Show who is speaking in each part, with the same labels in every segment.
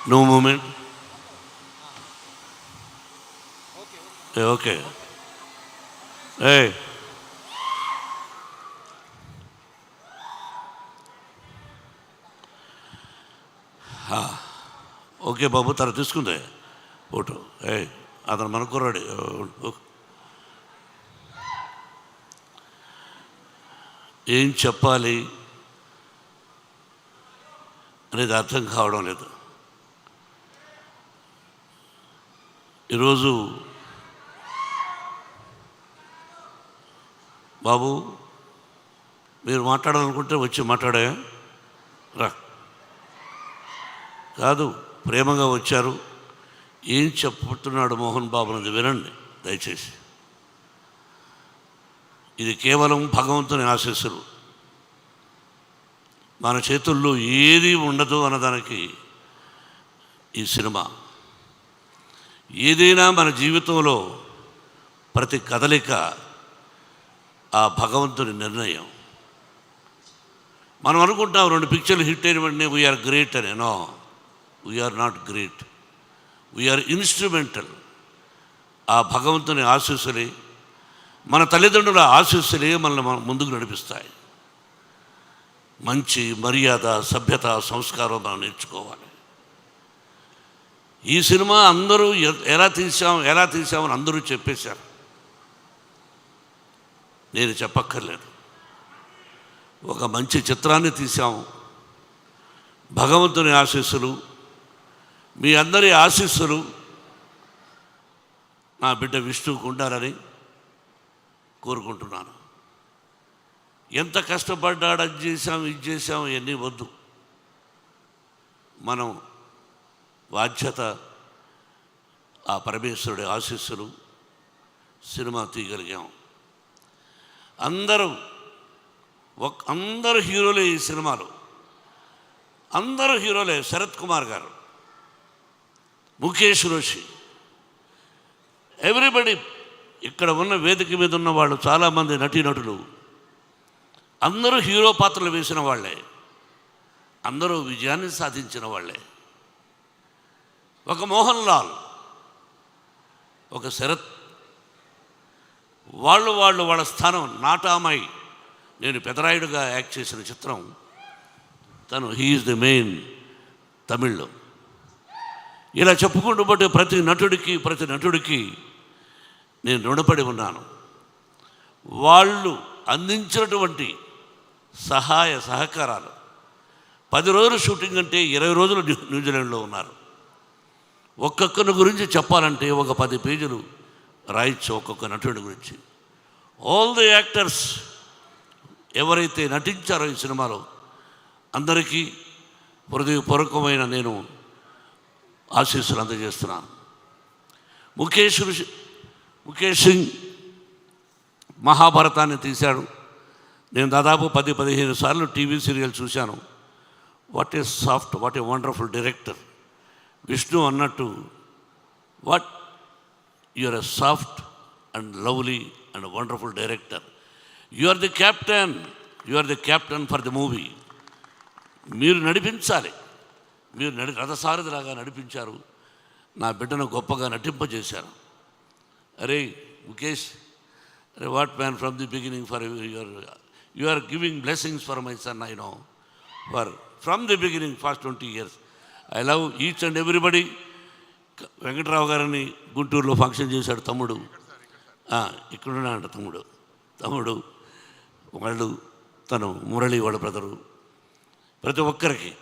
Speaker 1: No moment. Okay. ఏ okay బాబు, తన తీసుకుందే ఫోటో. అతను మన కుర్రాడు. ఏం చెప్పాలి అనేది అర్థం కావడం లేదు. ఈరోజు బాబు మీరు మాట్లాడాలనుకుంటే వచ్చి మాట్లాడా రా. కాదు, ప్రేమగా వచ్చారు. ఏం చెప్పుతున్నాడు మోహన్ బాబు అనేది వినండి దయచేసి. ఇది కేవలం భగవంతుని ఆశీస్సులు. మన చేతుల్లో ఏది ఉండదు అన్నదానికి ఈ సినిమా. ఏదైనా మన జీవితంలో ప్రతి కదలిక ఆ భగవంతుని నిర్ణయం. మనం అనుకుంటాం 2 పిక్చర్లు హిట్ అయిన వెంటనే వీఆర్ గ్రేట్ అని. No, we are not great, we are instrumental. ఆ భగవంతుని ఆశీస్సులే, మన తల్లిదండ్రుల ఆశీస్సులే మనల్ని ముందుకు నడిపిస్తాయి. మంచి మర్యాద, సభ్యత, సంస్కారం మనం నేర్చుకోవాలి. ఈ సినిమా అందరూ ఎలా తీసామని అందరూ చెప్పేశారు. నేను చెప్పక్కర్లేదు. ఒక మంచి చిత్రాన్ని తీసాము. భగవంతుని ఆశీస్సులు, మీ అందరి ఆశీస్సులు నా బిడ్డ విష్ణువుకు ఉండాలని కోరుకుంటున్నాను. ఎంత కష్టపడ్డాడు, అది చేశాం, ఇది చేశాం, ఇవన్నీ వద్దు. మనం బాధ్యత, ఆ పరమేశ్వరుడి ఆశీస్సులు, సినిమా తీయగలిగాం. అందరూ హీరోలే ఈ సినిమాలో. అందరూ హీరోలే. శరత్ కుమార్ గారు, ముఖేష్ రోషి, ఎవ్రీబడి. ఇక్కడ ఉన్న వేదిక మీద ఉన్న వాళ్ళు చాలామంది నటీనటులు అందరూ హీరో పాత్రలు వేసిన వాళ్ళే. అందరూ విజయాన్ని సాధించిన వాళ్ళే. ఒక మోహన్ లాల్, ఒక శరత్, వాళ్ళ స్థానం. నాటామై, నేను పెదరాయుడుగా యాక్ట్ చేసిన చిత్రం తను, హీఈస్ ది మెయిన్ తమిళ్లో. ఇలా చెప్పుకుంటూ పోతే ప్రతి నటుడికి నేను రుణపడి ఉన్నాను. వాళ్ళు అందించినటువంటి సహాయ సహకారాలు. 10 రోజులు షూటింగ్ అంటే 20 రోజులు న్యూజిలాండ్లో ఉన్నారు. ఒక్కొక్కరి గురించి చెప్పాలంటే ఒక 10 పేజీలు రాయొచ్చు ఒక్కొక్క నటుడి గురించి. ఆల్ ది యాక్టర్స్ ఎవరైతే నటించారో ఈ సినిమాలో అందరికీ హృదయపూర్వకమైన నేను ఆశీస్సులు అందజేస్తున్నాను. ముఖేష్ సింగ్ మహాభారతాన్ని తీశాడు. నేను దాదాపు 10-15 సార్లు టీవీ సీరియల్ చూశాను. What a soft, what a wonderful director. Vishnu అన్నట్టు, what you are a soft and lovely and wonderful director. You are the captain for the movie. మీరు నడిపించాలి. మీరు రథసారథిలాగా నడిపించారు. నా బిడ్డను గొప్పగా నటింపజేశారు. అరే ముఖేష్, అరే what man, from the beginning for you are giving blessings for my son. I know from the beginning past 20 years. I love each and everybody. Venkatrao గారిని గుంటూరులో ఫంక్షన్ చేశాడు తమ్ముడు. ఇక్కడున్నాడంట తమ్ముడు వాళ్ళు, తను మురళి వాళ్ళ బ్రదరు. ప్రతి ఒక్కరికి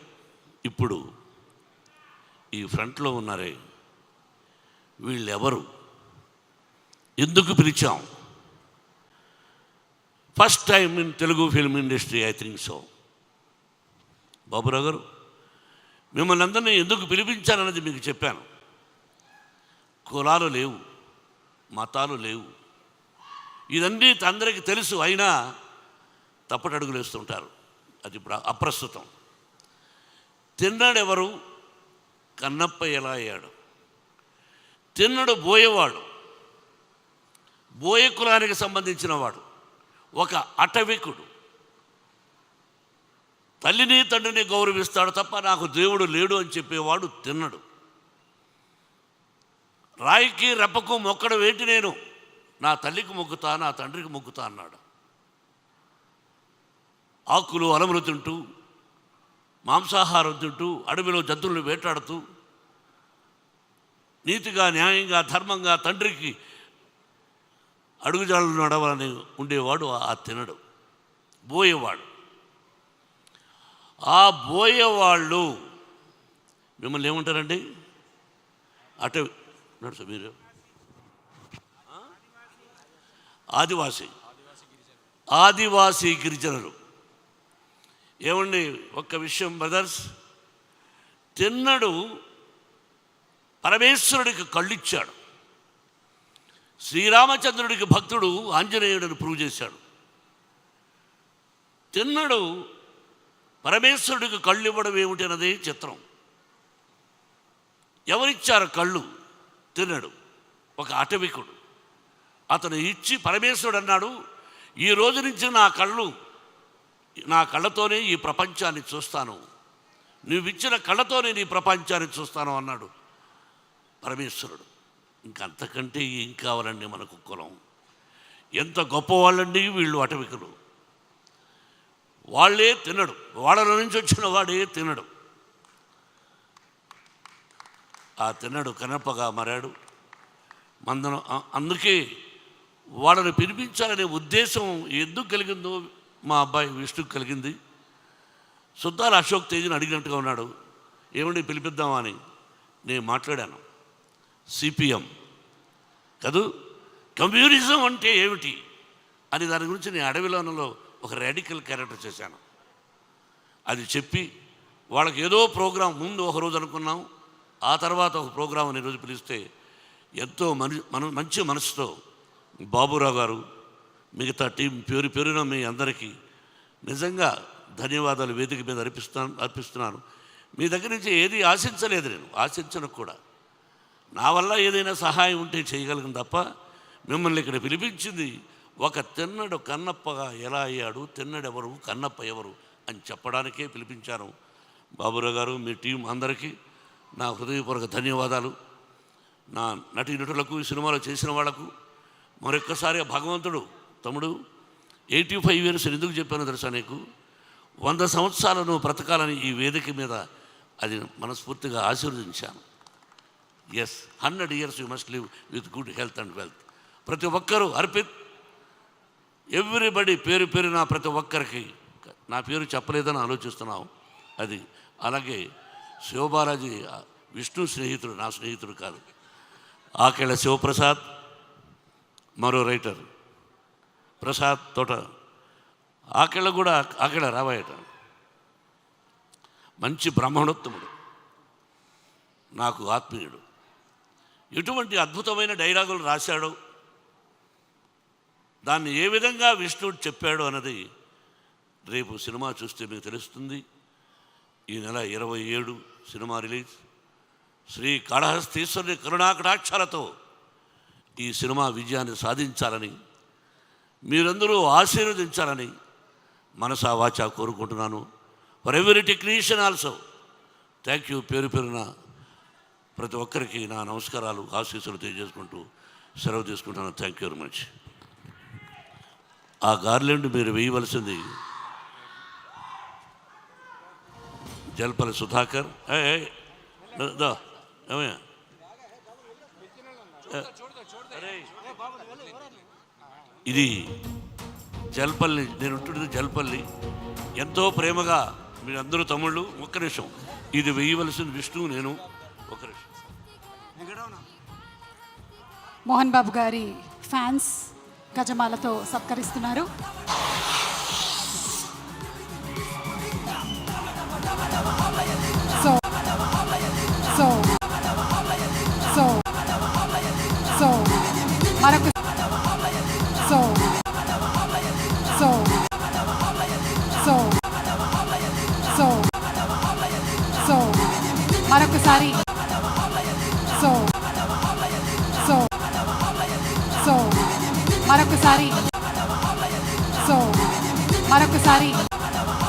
Speaker 1: ఇప్పుడు ఈ ఫ్రంట్లో ఉన్నారే, వీళ్ళెవరు, ఎందుకు పిలిచాం? First time in Telugu film industry, I think so. Baburao గారు, మిమ్మల్ని అందరినీ ఎందుకు పిలిపించానన్నది మీకు చెప్పాను. కులాలు లేవు, మతాలు లేవు, ఇదన్నీ అందరికీ తెలుసు. అయినా తప్పటడుగులు వేస్తుంటారు. అది ఇప్పుడు అప్రస్తుతం. తిన్నాడెవరు? కన్నప్ప ఎలా అయ్యాడు? తిన్నడు బోయేవాడు, బోయ కులానికి సంబంధించిన వాడు, ఒక అటవికుడు. తల్లిని తండ్రిని గౌరవిస్తాడు తప్ప నాకు దేవుడు లేడు అని చెప్పేవాడు తిన్నడు. రాయికి రెప్పకు మొక్కడం ఏంటి, నేను నా తల్లికి మొక్కుతా, నా తండ్రికి మొక్కుతా అన్నాడు. ఆకులు అలములు తింటూ, మాంసాహారం తింటూ, అడవిలో జంతువులను వేటాడుతూ, నీతిగా న్యాయంగా ధర్మంగా తండ్రికి అడుగుజాడలు నడవాలని ఉండేవాడు ఆ తినడు, బోయేవాడు. ఆ బోయేవాళ్ళు మిమ్మల్ని ఏమంటారండి? అటు నడుచు మీరు ఆదివాసీ గిరిజనులు. ఏమండి, ఒక్క విషయం బ్రదర్స్, తిన్నడు పరమేశ్వరుడికి కళ్ళిచ్చాడు. శ్రీరామచంద్రుడికి భక్తుడు ఆంజనేయుడిని ప్రూవ్ చేశాడు. తిన్నడు పరమేశ్వరుడికి కళ్ళు ఇవ్వడం ఏమిటి అన్నదే చిత్రం. ఎవరిచ్చారు కళ్ళు? తిన్నడు, ఒక అటవికుడు. అతను ఇచ్చి పరమేశ్వరుడు అన్నాడు, ఈ రోజు నుంచి నా కళ్ళతోనే ఈ ప్రపంచాన్ని చూస్తాను, నువ్విచ్చిన కళ్ళతోనే నీ ప్రపంచాన్ని చూస్తాను అన్నాడు పరమేశ్వరుడు. ఇంకంతకంటే ఏం కావాలండి మనకు కులం? ఎంత గొప్పవాళ్ళండి వీళ్ళు అటవికులు. వాళ్ళే తినడు, వాళ్ళ నుంచి వచ్చిన వాడే తినడు. ఆ తిన్నడు కనపగా మారాడు. అందుకే వాళ్ళని పిలిపించాలనే ఉద్దేశం ఎందుకు కలిగిందో మా అబ్బాయి విష్ణుకు కలిగింది. సుద్దాల అశోక్ తేజ్ని అడిగినట్టుగా ఉన్నాడు, ఏమండి పిలిపిద్దామా అని. నేను మాట్లాడాను. సిపిఎం కాదు, కమ్యూనిజం అంటే ఏమిటి అని దాని గురించి నేను అడవిలోనలో ఒక రాడికల్ క్యారెక్టర్ చేశాను. అది చెప్పి వాళ్ళకి ఏదో ప్రోగ్రాం ముందు ఒకరోజు అనుకున్నాం, ఆ తర్వాత ఒక ప్రోగ్రాం ఈరోజు పిలిస్తే ఎంతో మంచి మనసుతో బాబురావు గారు, మిగతా టీం పేరున మీ అందరికీ నిజంగా ధన్యవాదాలు వేదిక మీద అర్పిస్తున్నాను. మీ దగ్గర నుంచి ఏది ఆశించలేదు, నేను ఆశించను కూడా. నా వల్ల ఏదైనా సహాయం ఉంటే చేయగలను తప్ప మిమ్మల్ని ఇక్కడ పిలిపించింది ఒక తిన్నడు కన్నప్పగా ఎలా అయ్యాడు, తిన్నడెవరు, కన్నప్ప ఎవరు అని చెప్పడానికే పిలిపించాను. బాబురావు గారు, మీ టీం అందరికీ నా హృదయపూర్వక ధన్యవాదాలు. నా నటీనటులకు, ఈ సినిమాలో చేసిన వాళ్లకు మరొక్కసారి భగవంతుడు, తమ్ముడు 85 years ఎందుకు చెప్పానో తెలుసా నీకు? 100 సంవత్సరాలు నువ్వు బ్రతకాలని ఈ వేదిక మీద అది మనస్ఫూర్తిగా ఆశీర్వదించాను. Yes, 100 years you must live with good health and wealth. ప్రతి ఒక్కరూ అర్పిత్, ఎవ్రీబడి పేరున ప్రతి ఒక్కరికి, నా పేరు చెప్పలేదని ఆలోచిస్తున్నావు అది. అలాగే శివబాలాజీ విష్ణు స్నేహితుడు, నా స్నేహితుడు కాదు. ఆకెళ్ళ శివప్రసాద్, మరో రైటర్ ప్రసాద్ తోట, ఆకెళ్ళ రాబోయేట మంచి బ్రాహ్మణోత్తముడు, నాకు ఆత్మీయుడు. ఎటువంటి అద్భుతమైన డైలాగులు రాశాడో, దాన్ని ఏ విధంగా విష్ణుడు చెప్పాడు అన్నది రేపు సినిమా చూస్తే మీకు తెలుస్తుంది. ఈ నెల 27 సినిమా రిలీజ్. శ్రీ కాళహస్తీశ్వరుని కరుణాకటాక్షాలతో ఈ సినిమా విజయాన్ని సాధించాలని, మీరందరూ ఆశీర్వదించాలని మనసా వాచా కోరుకుంటున్నాను. For every technician also thank you. పేరున ప్రతి ఒక్కరికి నా నమస్కారాలు, ఆశీస్సులు తెలియజేసుకుంటూ సెలవు తీసుకుంటున్నాను. Thank you very much. ఆ గార్లెండ్ మీరు వేయవలసింది జల్పల్లి సుధాకర్. ఏమయ్యా, ఇది జల్పల్లి, నేను ఉంటున్నది జల్పల్లి. ఎంతో ప్రేమగా మీరందరూ తమ్ముళ్ళు. ఒక్క నిమిషం, ఇది వేయవలసిన విష్ణు, నేను ఒక నిమిషం.
Speaker 2: మోహన్ బాబు గారి ఫ్యాన్స్ గజమాలతో సత్కరిస్తున్నారు. సో సో సో సో మరొక so so so so so మరొకసారి సో సో సో మరొకసారి సో మరొకసారి